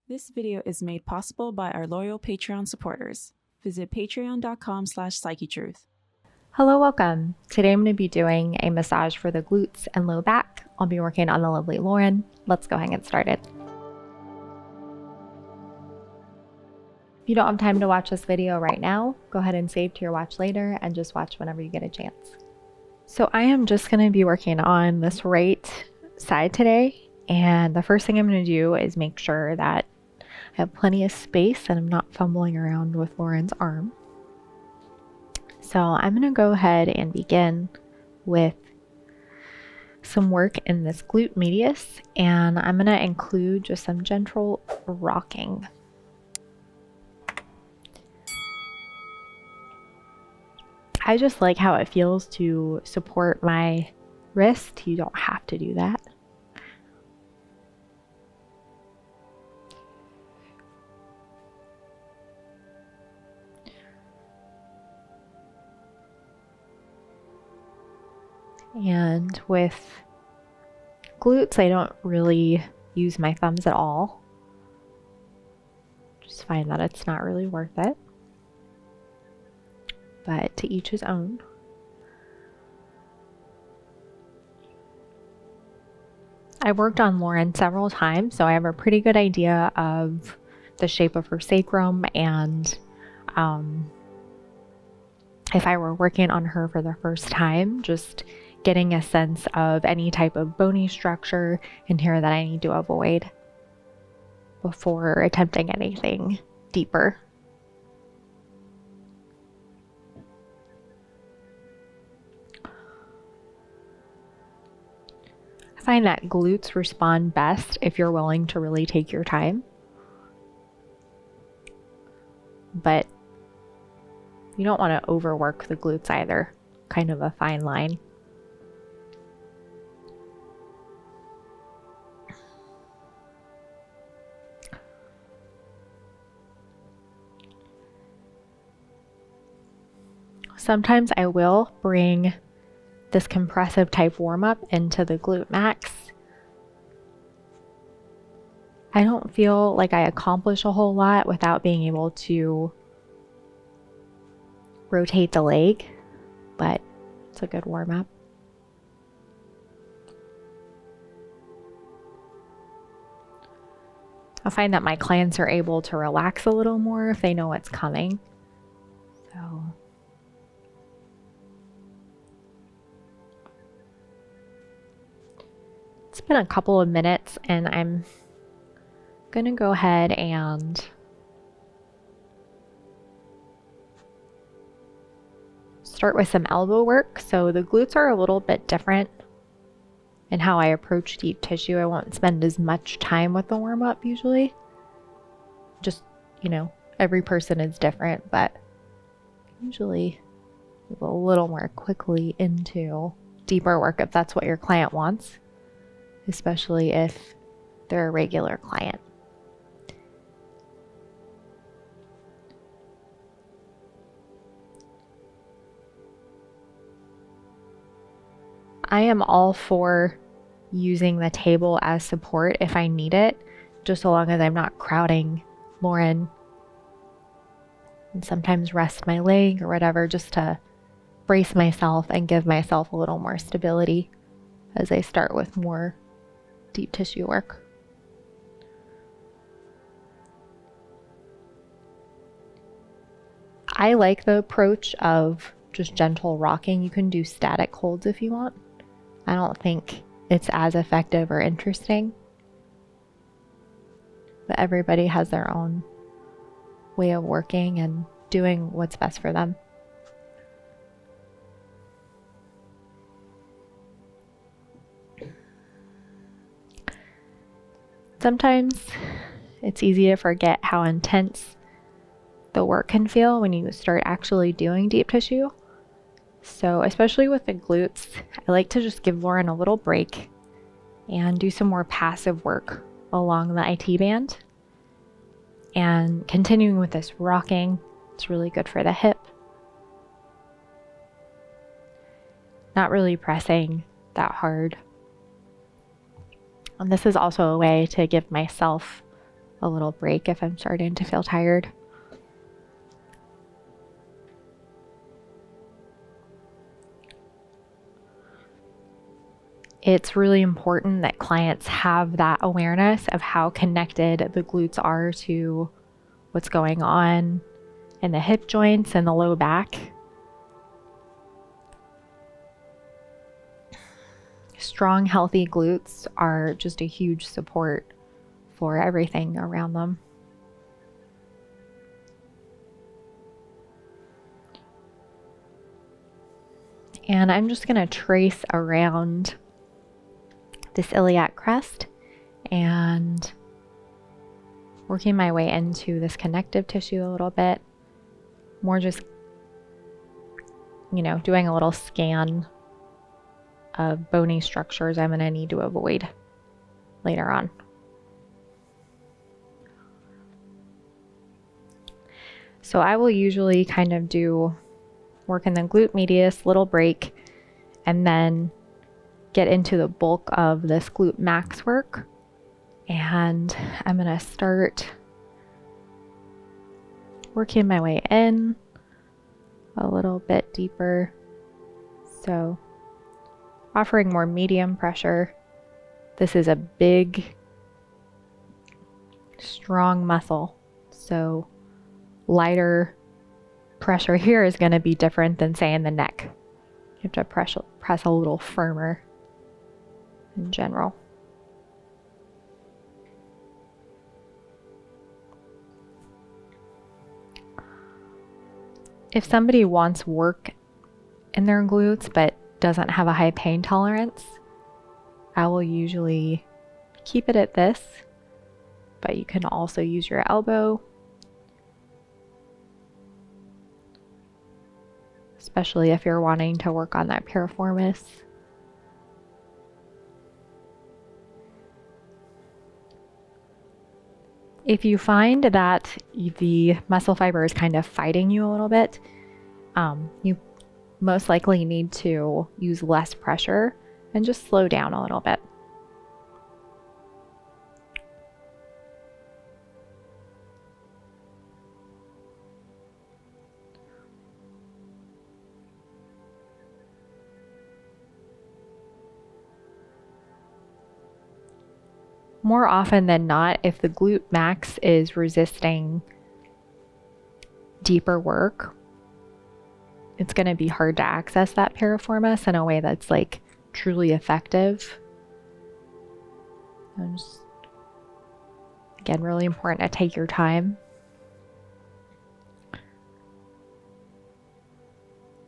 This video is made possible by our loyal Patreon supporters. Visit patreon.com/psychetruth. Hello, welcome. Today I'm going to be doing a massage for the glutes and low back. I'll be working on the lovely Lauren. Let's go ahead and get started. If you don't have time to watch this video right now, go ahead and save to your watch later and just watch whenever you get a chance. So I am just going to be working on this right side today. And the first thing I'm going to do is make sure that I have plenty of space and I'm not fumbling around with Lauren's arm. So I'm going to go ahead and begin with some work in this glute medius, and I'm going to include just some gentle rocking. I just like how it feels to support my wrist. You don't have to do that. And with glutes, I don't really use my thumbs at all. Just find that it's not really worth it. But to each his own. I worked on Lauren several times, so I have a pretty good idea of the shape of her sacrum, and if I were working on her for the first time, just getting a sense of any type of bony structure in here that I need to avoid before attempting anything deeper. I find that glutes respond best if you're willing to really take your time. But you don't want to overwork the glutes either. Kind of a fine line. Sometimes I will bring this compressive type warm-up into the glute max. I don't feel like I accomplish a whole lot without being able to rotate the leg, but it's a good warm-up. I find that my clients are able to relax a little more if they know what's coming. So it's been a couple of minutes and I'm gonna go ahead and start with some elbow work. So the glutes are a little bit different in how I approach deep tissue. I won't spend as much time with the warm-up usually. Just, every person is different, but usually move a little more quickly into deeper work if that's what your client wants, especially if they're a regular client. I am all for using the table as support if I need it, just so long as I'm not crowding Lauren, and sometimes rest my leg or whatever, just to brace myself and give myself a little more stability as I start with more deep tissue work. I like the approach of just gentle rocking. You can do static holds if you want. I don't think it's as effective or interesting, but everybody has their own way of working and doing what's best for them. Sometimes it's easy to forget how intense the work can feel when you start actually doing deep tissue. So especially with the glutes, I like to just give Lauren a little break and do some more passive work along the IT band. And continuing with this rocking, it's really good for the hip. Not really pressing that hard. And this is also a way to give myself a little break if I'm starting to feel tired. It's really important that clients have that awareness of how connected the glutes are to what's going on in the hip joints and the low back. Strong, healthy glutes are just a huge support for everything around them. And I'm just going to trace around this iliac crest and working my way into this connective tissue a little bit. More just, doing a little scan of bony structures I'm going to need to avoid later on. So I will usually kind of do work in the glute medius, little break, and then get into the bulk of this glute max work. And I'm going to start working my way in a little bit deeper. So offering more medium pressure. This is a big, strong muscle. So lighter pressure here is going to be different than, say, in the neck. You have to press a little firmer in general. If somebody wants work in their glutes but doesn't have a high pain tolerance, I will usually keep it at this, but you can also use your elbow, especially if you're wanting to work on that piriformis. If you find that the muscle fiber is kind of fighting you a little bit, you most likely need to use less pressure and just slow down a little bit. More often than not, if the glute max is resisting deeper work, it's going to be hard to access that piriformis in a way that's like truly effective. And just, again, really important to take your time.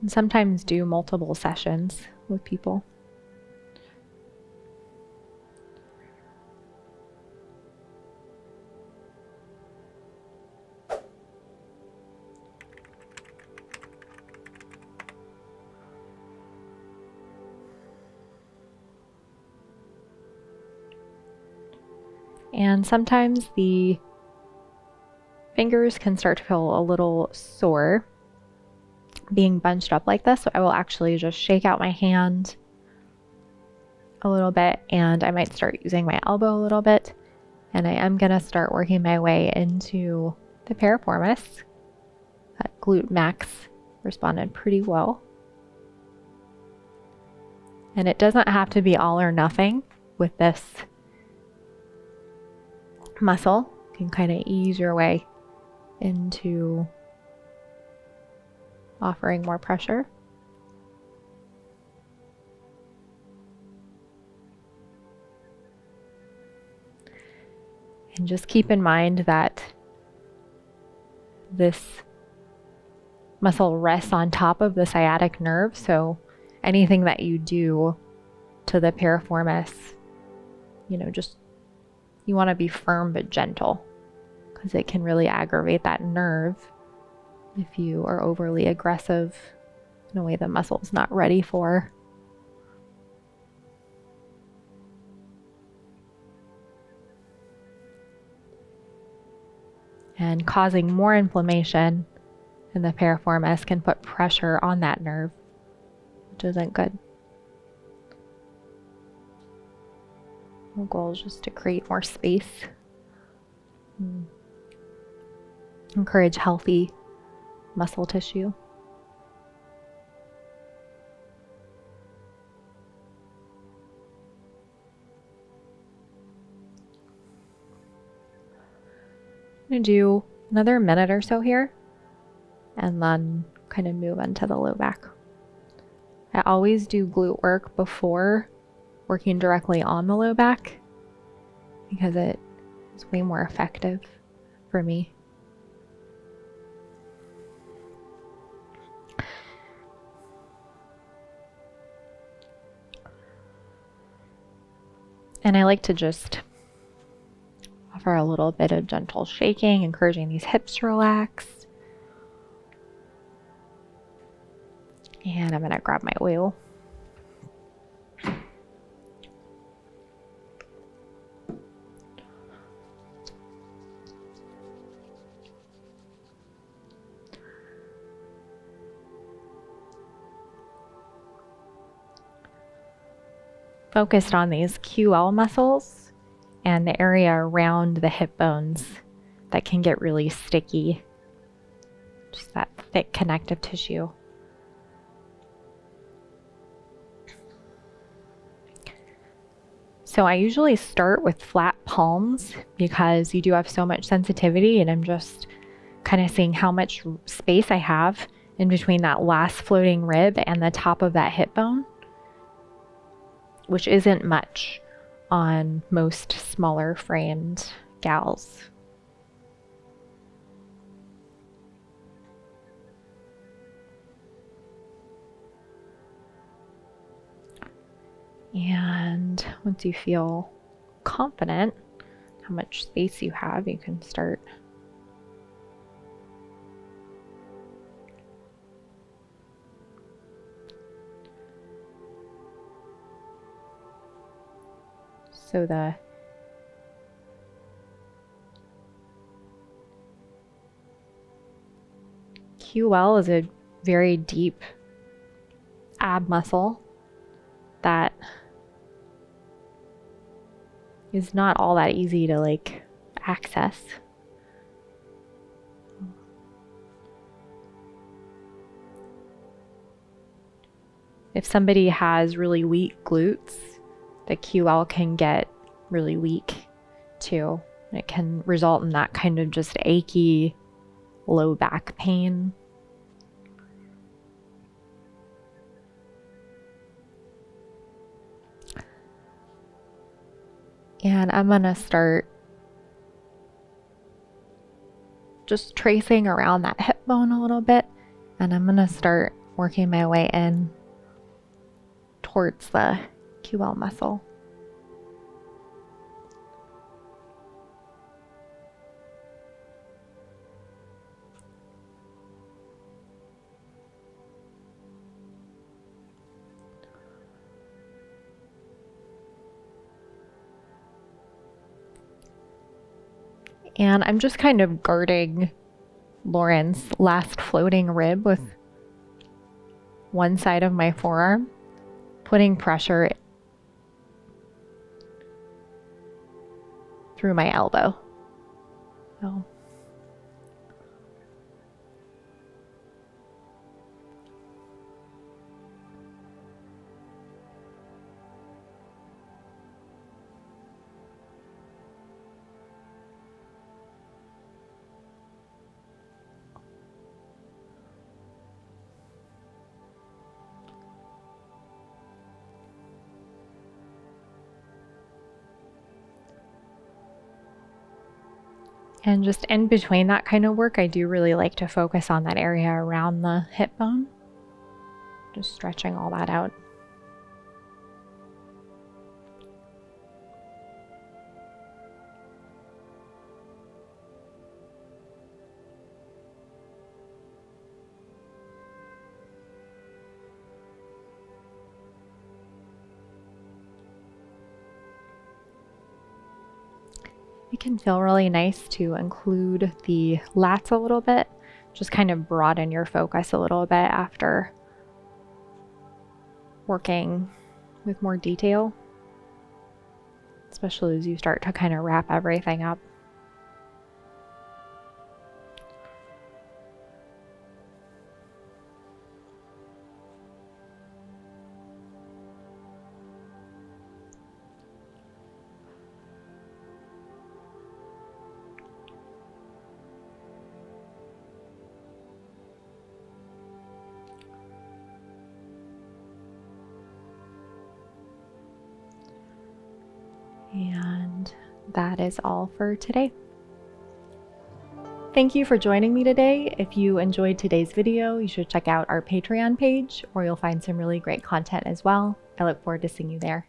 And sometimes do multiple sessions with people. And sometimes the fingers can start to feel a little sore being bunched up like this. So I will actually just shake out my hand a little bit, and I might start using my elbow a little bit. And I am going to start working my way into the piriformis. That glute max responded pretty well. And it doesn't have to be all or nothing with this muscle. You can kind of ease your way into offering more pressure. And just keep in mind that this muscle rests on top of the sciatic nerve, so anything that you do to the piriformis, just you want to be firm but gentle, because it can really aggravate that nerve if you are overly aggressive in a way the muscle is not ready for. And causing more inflammation in the piriformis can put pressure on that nerve, which isn't good. The goal is just to create more space. encourage healthy muscle tissue. I'm going to do another minute or so here and then kind of move into the low back. I always do glute work before working directly on the low back because it is way more effective for me. And I like to just offer a little bit of gentle shaking, encouraging these hips to relax. And I'm going to grab my oil. Focused on these QL muscles and the area around the hip bones that can get really sticky. Just that thick connective tissue. So I usually start with flat palms because you do have so much sensitivity, and I'm just kind of seeing how much space I have in between that last floating rib and the top of that hip bone, which isn't much on most smaller framed gals. And once you feel confident how much space you have, you can start so the QL is a very deep ab muscle that is not all that easy to access. If somebody has really weak glutes, the QL can get really weak too. It can result in that kind of just achy low back pain. And I'm gonna start just tracing around that hip bone a little bit, and I'm gonna start working my way in towards the QL muscle. And I'm just kind of guarding Lauren's last floating rib with one side of my forearm, putting pressure through my elbow. So. And just in between that kind of work, I do really like to focus on that area around the hip bone. Just stretching all that out. It can feel really nice to include the lats a little bit, just kind of broaden your focus a little bit after working with more detail, especially as you start to kind of wrap everything up. that is all for today. Thank you for joining me today. If you enjoyed today's video, you should check out our Patreon page, where you'll find some really great content as well. I look forward to seeing you there.